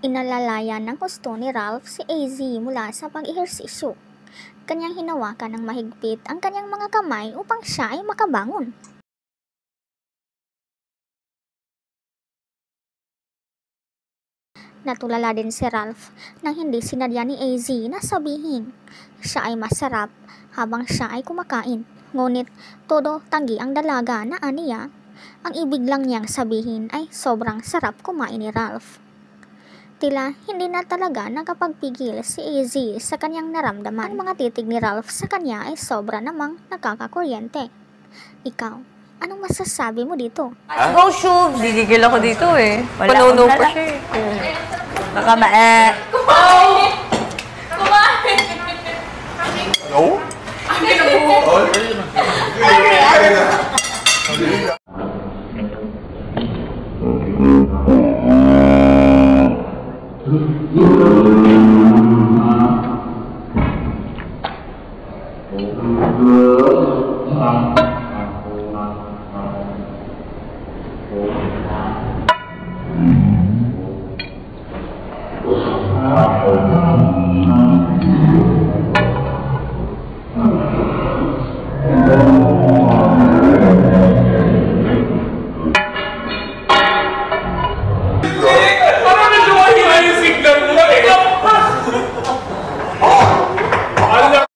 Inalalaya ng husto ni Ralph si AZ mula sa pag-ehersisyo. Kanyang hinawakan ng mahigpit ang kanyang mga kamay upang siya ay makabangon. Natulala din si Ralph nang hindi sinadya ni AZ na sabihin siya ay masarap habang siya ay kumakain. Ngunit todo tanggi ang dalaga na aniya. Ang ibig lang niyang sabihin ay sobrang sarap kumain ni Ralph. Tila hindi na talaga nakapagpigil si AZ sa kanyang naramdaman. Ang mga titig ni Ralph sa kanya ay sobra namang nakakakuryente. Ikaw, anong masasabi mo dito? Go, Shub! Gigigil ako dito eh. Panuno pa siya eh. Baka No? Thank you.